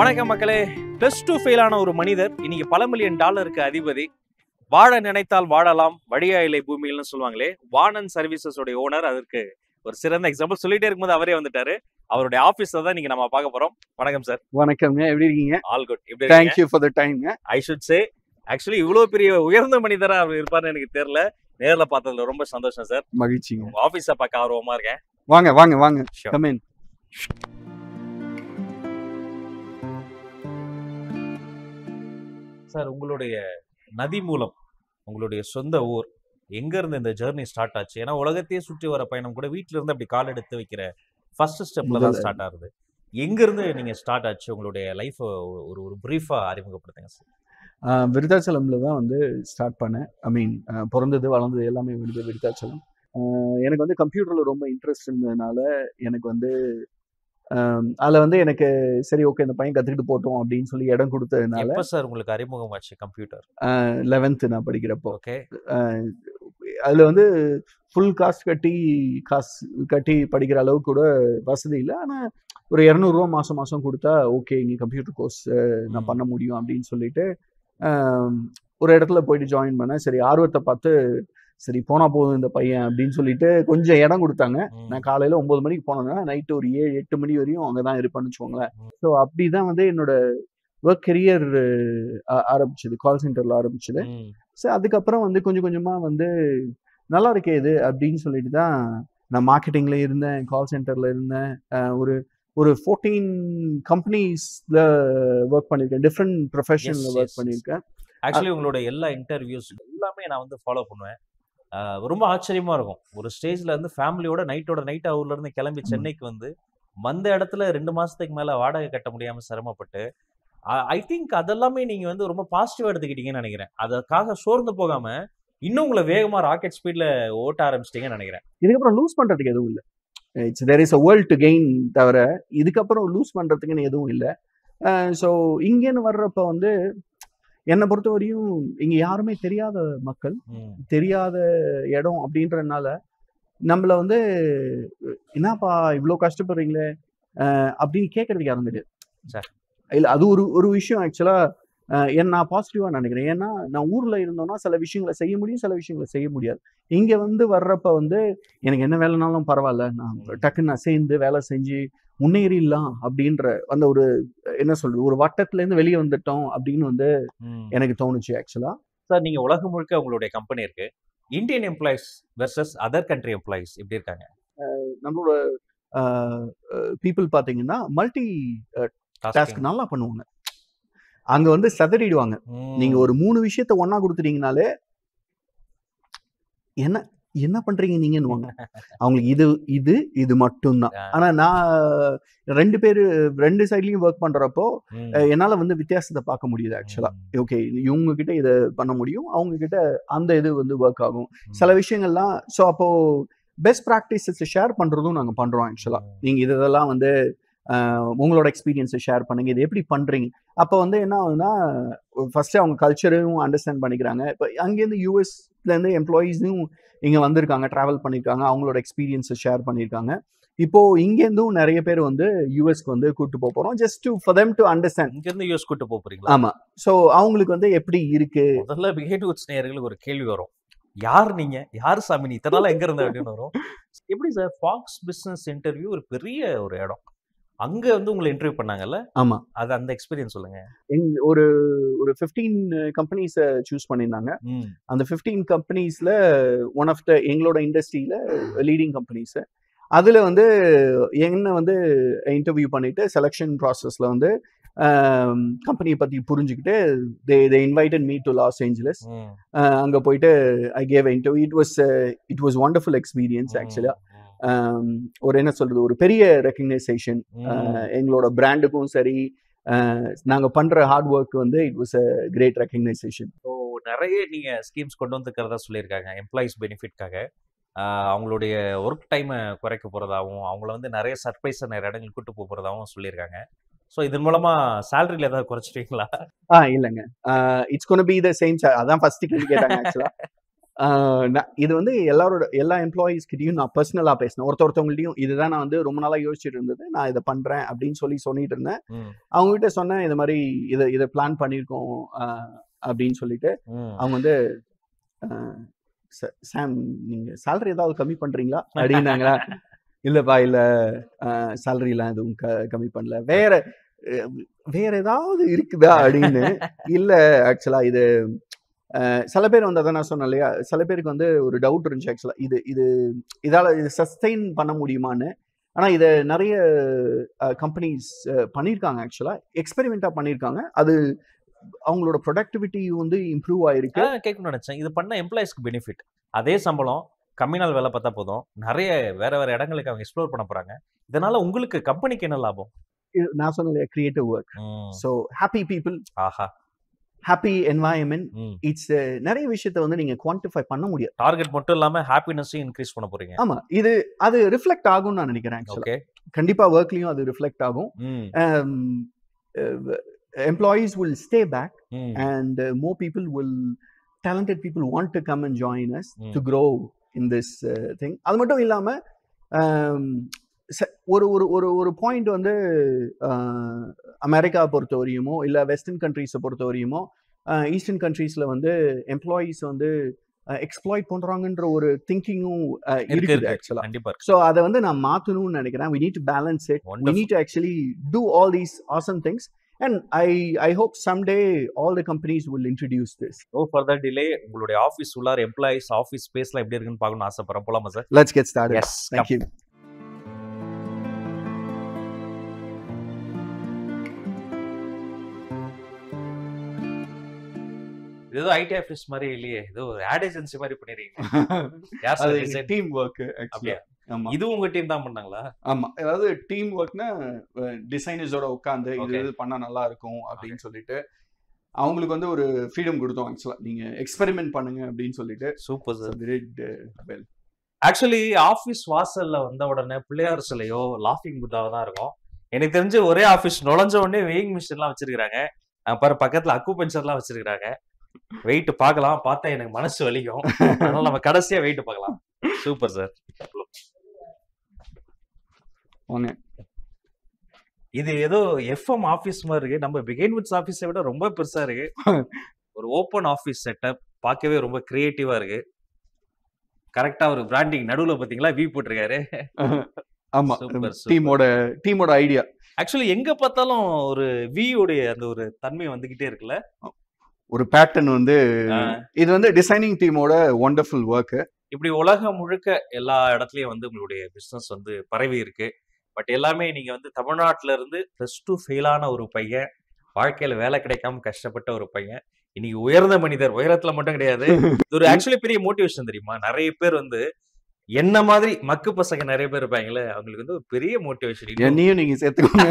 வணக்கம் மக்களே. +2 ஃபெயிலான ஒரு மனிதர் இன்னைக்கு பல மில்லியன் டாலருக்கு அதிபதி. வாழ நினைத்தால் வாழலாம், வழியா இல்லை பூமியில்னு சொல்லுவாங்களே. வாணன் சர்வீசஸ் உடைய ஓனர் அதற்கு ஒரு சிறந்த எக்ஸாம்பிள். சொல்லிட்டே இருக்கும்போது அவரே வந்துட்டாரு. அவருடைய ஆபீஸ்ல தான் நீங்க நம்ம பார்க்க போறோம். வணக்கம் சார். வணக்கம்ங்க, எப்படி இருக்கீங்க? All good. எப்படி Thank you for the time. I should say actually இவ்வளவு பெரிய உயர்ந்த மனிதரா அவர் இருப்பாருன்னு எனக்கு தெரியல. நேர்ல பார்த்ததுல ரொம்ப சந்தோஷம் சார். மகிழ்ச்சிங்க. உங்க ஆபீஸை பார்க்க ஆர்வமா இருக்கேன். வாங்க வாங்க வாங்க, கம் இன். சார், உங்களுடைய நதி மூலம், உங்களுடைய சொந்த ஊர், எங்க இருந்து இந்த ஜெர்னி ஸ்டார்ட் ஆச்சு? ஏன்னா உலகத்தையே சுற்றி வர பயணம் கூட வீட்ல இருந்து அப்படி கால் எடுத்து வைக்கிற ஃபர்ஸ்ட் ஸ்டெப்ல தான் ஸ்டார்ட் ஆகுது. எங்க இருந்து நீங்க ஸ்டார்ட் ஆச்சு? உங்களுடைய லைஃப் ஒரு ஒரு பிரீஃபா அறிமுகப்படுத்துங்க சார். விருத்தாச்சலம்ல தான் வந்து ஸ்டார்ட் பண்ணேன். ஐ மீன் பிறந்தது வளர்ந்தது எல்லாமே விருத்தாச்சலம். எனக்கு வந்து கம்ப்யூட்டர்ல ரொம்ப இன்ட்ரெஸ்ட் இருந்ததுனால எனக்கு வந்து அதில் வந்து எனக்கு சரி ஓகே இந்த பையன் கற்றுக்கிட்டு போட்டோம் அப்படின்னு சொல்லி இடம் கொடுத்ததுனால. எப்போ சார் உங்களுக்கு அறிமுகமாச்சு கம்ப்யூட்டர்? 11th நான் படிக்கிறப்போ. ஓகே. அதில் வந்து ஃபுல் காசு கட்டி படிக்கிற அளவுக்கு கூட வசதி இல்லை. ஆனால் ஒரு 200 ரூபா மாதம் கொடுத்தா ஓகே இங்கே கம்ப்யூட்டர் கோர்ஸ் நான் பண்ண முடியும் அப்படின்னு சொல்லிட்டு ஒரு இடத்துல போயிட்டு ஜாயின் பண்ணேன். சரி ஆர்வத்தை பார்த்து சரி போனா போதும் இந்த பையன் அப்படின்னு சொல்லிட்டு கொஞ்சம் இடம் கொடுத்தாங்க. நான் காலையில 9 மணிக்கு போனேன்னா நைட்டு ஒரு 7-8 மணி வரையும் அங்கதான் இருப்பேன்னு வச்சுக்கோங்களேன். ஸோ அப்படிதான் வந்து என்னோட ஒர்க் கெரியர் ஆரம்பிச்சது, கால் சென்டர்ல ஆரம்பிச்சது. ஸோ அதுக்கப்புறம் வந்து கொஞ்சம் கொஞ்சமா வந்து நல்லா இருக்கே இது அப்படின்னு சொல்லிட்டு தான் நான் மார்க்கெட்டிங்ல இருந்தேன், கால் சென்டர்ல இருந்தேன். ஒரு 14 கம்பெனிஸ்ல ஒர்க் பண்ணியிருக்கேன், டிஃப்ரெண்ட் ப்ரொஃபஷன்ல ஒர்க் பண்ணியிருக்கேன். ஆக்சுவலி உங்களோட எல்லா இன்டர்வியூஸ் எல்லாமே நான் வந்து ஃபாலோ பண்ணுவேன். ரொம்ப ஆச்சரியமா இருக்கும். ஒரு ஸ்டேஜ்ல இருந்து ஃபேமிலியோட நைட் ஊர்ல இருந்து கிளம்பி சென்னைக்கு வந்து வந்த இடத்துல 2 மாசத்துக்கு மேல வாடகை கட்ட முடியாம சிரமப்பட்டு, ஐ திங்க் அதெல்லாமே நீங்க வந்து ரொம்ப பாசிட்டிவா எடுத்துக்கிட்டீங்கன்னு நினைக்கிறேன். அதுக்காக சோர்ந்து போகாம இன்னும் உங்களை வேகமா ராக்கெட் ஸ்பீட்ல ஓட்ட ஆரம்பிச்சிட்டீங்கன்னு நினைக்கிறேன். இதுக்கப்புறம் லூஸ் பண்றதுக்கு எதுவும் இல்லை. There is a world to gain தவிர இதுக்கப்புறம் லூஸ் பண்றதுக்குன்னு எதுவும் இல்லை. ஸோ இங்கேன்னு வர்றப்ப வந்து என்னை பொறுத்த வரையும் இங்க யாருமே தெரியாத மக்கள், தெரியாத இடம் அப்படின்றதுனால நம்மள வந்து என்னப்பா இவ்வளோ கஷ்டப்படுறீங்களே அப்படின்னு கேட்கறதுக்கு யாரும் கிடையாது. இல்ல அது ஒரு விஷயம் ஆக்சுவலா நான் பாசிட்டிவா நினைக்கிறேன். ஏன்னா நான் ஊர்ல இருந்தோம்னா சில விஷயங்களை செய்ய முடியும், சில விஷயங்களை செய்ய முடியாது. இங்க வந்து வர்றப்ப வந்து எனக்கு என்ன வேலைனாலும் பரவாயில்ல, நான் டக்குன்னு நான் சேர்ந்து வேலை செஞ்சு முன்னேறிடலாம் அப்படின்ற அந்த ஒரு என்ன சொல்றது ஒரு வட்டத்துல இருந்து வெளியே வந்துட்டோம் அப்படின்னு வந்து எனக்கு தோணுச்சு ஆக்சுவலா. சார், நீங்க உலகம் முழுக்க உங்களுடைய கம்பெனி இருக்கு. Indian employees versus other country employees எப்படி இருக்காங்க? நம்மளோட பீப்புள் பாத்தீங்கன்னா மல்டி டாஸ்க் நல்லா பண்ணுவாங்க. அங்க வந்து சதறிடுவாங்க. நீங்க ஒரு 3 விஷயத்த ஒன்னா கொடுத்துட்டீங்கனாலே என்ன பண்றீங்க நீங்கன்னு அவங்களுக்கு இது மட்டும்தான். ஆனா நான் 2 சைட்லயும் ஒர்க் பண்றப்போ என்னால வந்து வித்தியாசத்தை பார்க்க முடியுது ஆக்சுவலா. ஓகே இவங்க கிட்ட இதை பண்ண முடியும், அவங்க கிட்ட அந்த இது வந்து ஒர்க் ஆகும் சில விஷயங்கள்லாம். ஸோ அப்போ பெஸ்ட் ப்ராக்டிசஸ் ஷேர் பண்றதும் நாங்க பண்றோம் ஆக்சுவலா. நீங்க இதெல்லாம் வந்து உங்களோட எக்ஸ்பீரியன்ஸை ஷேர் பண்ணுங்க, இது எப்படி பண்றீங்க. அப்போ வந்து என்ன ஆகுதுன்னா ஃபர்ஸ்ட் அவங்க கல்ச்சரையும் அண்டர்ஸ்டாண்ட் பண்ணிக்கிறாங்க. இப்போ அங்கேருந்து யூஎஸ்ல இருந்து எம்ப்ளாயீஸும் இங்க வந்திருக்காங்க, டிராவல் பண்ணியிருக்காங்க, அவங்களோட எக்ஸ்பீரியன்ஸை ஷேர் பண்ணியிருக்காங்க. இப்போ இங்கேருந்தும் நிறைய பேர் வந்து யூஎஸ்க்கு வந்து கூட்டு போறோம், just for them to understand. இங்க இருந்து யூஎஸ் கூட்டு போறீங்களா? ஆமா. ஸோ அவங்களுக்கு வந்து எப்படி இருக்கு. முதல்ல பிஹேவ் டு நேயர்களுக்கு ஒரு கேள்வி வரும், யார் நீங்க, யார் சாமி, இத்தனை நாள் எங்க இருந்த அப்படின்னு வரும். எப்படி சார் ஃபாக்ஸ் பிசினஸ் இன்டர்வியூ ஒரு பெரிய ஒரு இடம், அங்க வந்து உங்களை இன்டர்வியூ பண்ணாங்கல்ல? ஆமா. அது அந்த எக்ஸ்பீரியன்ஸ் சொல்லுங்க. ஒரு 15 கம்பெனிஸை சூஸ் பண்ணியிருந்தாங்க. அந்த 15 கம்பெனிஸ்ல ஒன் ஆஃப் த எங்களோட இண்டஸ்ட்ரியில லீடிங் கம்பெனிஸ். அதுல வந்து என்ன வந்து இன்டர்வியூ பண்ணிட்டு செலக்ஷன் ப்ராசஸ்ல வந்து கம்பெனியை பத்தி புரிஞ்சுக்கிட்டு they invited me to Los Angeles. அங்க போயிட்டு I gave interview. It was wonderful experience ஆக்சுவலா. ஒரு என்ன சொல்றது ஒரு பெரிய ரெக்கக்னைசேஷன் எங்களோட பிராண்டுக்கும் சரி, நாங்க பண்ற ஹார்ட் ஒர்க் வந்து it was a great recognition. So நிறைய நீங்க ஸ்கீம்ஸ் கொண்டு வந்துக்கிறதா சொல்லியிருக்காங்க எம்ப்ளாயிஸ் பெனிஃபிட்காக. அவங்களுடைய ஒர்க் டைமை குறைக்க போறதாகவும், அவங்கள வந்து நிறைய சர்ப்ரைஸ் நிறைய இடங்களுக்கு கூட்டு போறதாகவும் சொல்லியிருக்காங்க. ஸோ இதன் மூலமா சேலரியில் ஏதாவது குறைச்சிட்டீங்களா? இல்லைங்க, it's gonna be the same. அதான் ஃபர்ஸ்ட் கேள்வி கேட்டாங்க ஆக்சுவலா. இது வந்து எல்லா எம்ப்ளாயீஸ் கிட்டயும் நான் பர்சனலா பேசினேன். ஒருத்தவங்கள்ட்டையும் இதுதான் நான் வந்து ரொம்ப நாளா யோசிச்சுட்டு இருந்தது. நான் இதை பண்றேன் அப்படின்னு சொல்லிட்டு இருந்தேன். அவங்க கிட்ட சொன்னேன் இந்த மாதிரி இதை பிளான் பண்ணியிருக்கோம் அப்படின்னு சொல்லிட்டு. அவங்க வந்து சாம் நீங்க சேலரி ஏதாவது கம்மி பண்றீங்களா அப்படின்னாங்களா? இல்லப்பா இல்ல சேலரிலாம் எதுவும் கம்மி பண்ணல. வேற ஏதாவது இருக்குதா அப்படின்னு. இல்ல ஆக்சுவலா இது சில பேர் வந்து அதான் நான் சொன்னேன் இல்லையா, சில பேருக்கு வந்து ஒரு டவுட் இருந்துச்சு ஆக்சுவலா இதால சஸ்டெயின் பண்ண முடியுமான்னு. ஆனா இதை நிறைய கம்பெனிஸ் பண்ணியிருக்காங்க, ஆக்சுவலா எக்ஸ்பெரிமெண்டா பண்ணியிருக்காங்க. அது அவங்களோட ப்ரொடக்டிவிட்டி வந்து இம்ப்ரூவ் ஆயிருக்கு. கேட்கணும்னு நினைச்சேன். இது பண்ண எம்ப்ளாயிஸ்க்கு பெனிஃபிட், அதே சம்பளம் கம்மி நாள் வேலை பார்த்தா போதும், நிறைய வேற இடங்களுக்கு அவங்க எக்ஸ்ப்ளோர் பண்ண போறாங்க. இதனால உங்களுக்கு கம்பெனிக்கு என்ன லாபம்? நான் சொன்ன creative work. So happy people, ஆஹா, ஹாப்பி என்வாயன்மெண்ட். இட்ஸ் நிறைய விஷயத்தை வந்து நீங்க குவான்டிஃபை பண்ண முடியாது. டார்கெட் மட்டும் இல்லாம ஹாப்பினஸையும் இன்க்ரீஸ் பண்ண போறீங்க. ஆமா, அது ரிஃப்ளெக்ட் ஆகும்னு நான் நினைக்கிறேன். ஓகே, கண்டிப்பா ஒர்க்லயும் அது ரிஃப்ளெக்ட் ஆகும். Employees will stay back and more talented people want to come and join us to grow in this thing. அது மட்டும் இல்லாம ஒரு பாயிண்ட் வந்து அமெரிக்கா பொறுத்த வரையுமோ இல்ல வெஸ்டர்ன் கண்ட்ரீஸை பொறுத்த வரையுமோ ஈஸ்டர்ன் கண்ட்ரீஸ்ல வந்து எம்ப்ளாயீஸ் வந்து எக்ஸ்ப்ளாய்ட் பண்றாங்கன்ற ஒரு திங்கிங்கும் இருக்குது ஆக்சுவலா. ஸோ அதை வந்து நான் மாற்றணும்னு நினைக்கிறேன். we need to balance it. we need to actually do all these awesome things. And I hope someday all the companies will introduce this. No further delay. உங்களுடைய ஆபீஸ் உள்ளார எம்ப்ளாயிஸ் ஆபீஸ் ஸ்பேஸ்ல எப்படி இருக்குன்னு பார்க்கணும்னு ஆசைப்படுறேன். போலாமா sir? Let's get started. Yes, thank you. ஏதோ ID office மாதிரி இல்லையே, ஏதோ ஆட் ஏஜென்சி மாதிரி பண்ணிருக்கீங்க. யார் சார்? அது டீம் வொர்க் ஆக்சுவலா. ஆமா, இது உங்க டீம் தான் பண்ணாங்களா? ஆமா, அதாவது டீம் ஒர்க்னா டிசைனர்ஸோட உட்கார்ந்து இது பண்ணா நல்லா இருக்கும் அப்படின்னு சொல்லிட்டு அவங்களுக்கு வந்து ஒரு ஃப்ரீடம் கொடுத்தோம். ஆக்சுவலா நீங்க எக்ஸ்பெரிமெண்ட் பண்ணுங்க அப்படின்னு சொல்லிட்டு. Super sir. Well, actually office வாசல்ல வந்த உடனே பிள்ளையார் சிலையோ லாஃபிங் புத்தாவோ தான் இருக்கும். எனக்கு தெரிஞ்சு ஒரே ஆபீஸ் நுழைஞ்ச உடனே வெயிங் மிஷின்லாம் வச்சிருக்காங்க. பாரு பக்கத்துல அக்குபஞ்சர்லாம் வச்சிருக்காங்க. வெயிட் பார்க்கலாம், பார்த்தா எனக்கு மனசு வலிக்கும். அதனால நம்ம கடைசியா வெயிட் பார்க்கலாம். Super sir. இது ஏதோ எஃப்எம் ஆபீஸ் மாதிரி இருக்கு. நம்ம பிகைன்வுட்ஸ் ஆபீஸை விட ரொம்ப பெருசா இருக்கு. ஒரு ஓப்பன் ஆபீஸ் செட்டப், பார்க்கவே ரொம்ப கிரியேட்டிவா இருக்கு. கரெக்டா ஒரு பிராண்டிங் நடுவுல பாத்தீங்களா வி போட்டிருக்காரு. ஆமா, டீமோட ஐடியா. ஆக்சுவலி எங்க பார்த்தாலும் ஒரு வி உடைய அந்த ஒரு தன்மை வந்துகிட்டே இருக்குல்ல, ஒரு பேட்டர்ன் வந்து. இது வந்து டிசைனிங் டீமோட வண்டர்ஃபுல் ஒர்க். இப்படி உலகம் முழுக்க எல்லா இடத்துலயும் வந்து உங்களுடைய பிசினஸ் வந்து பரவி இருக்கு. பட் எல்லாமே நீங்க வந்து தமிழ்நாட்டுல இருந்து +2 ஃபெயிலான ஒரு பையன், வாழ்க்கையில வேலை கிடைக்காம கஷ்டப்பட்ட ஒரு பையன், இன்னைக்கு உயர்ந்த மனிதர். உயரத்துல மட்டும் கிடையாது, இது ஒரு ஆக்சுவலி பெரிய மோட்டிவேஷன் தெரியுமா? நிறைய பேர் வந்து என்ன மாதிரி மக்கு பசங்க நிறைய பேர் இருப்பாங்களே, அவங்களுக்கு வந்து ஒரு பெரிய மோட்டிவேஷன். என்னையும் நீங்க சேர்த்துக்கோங்க.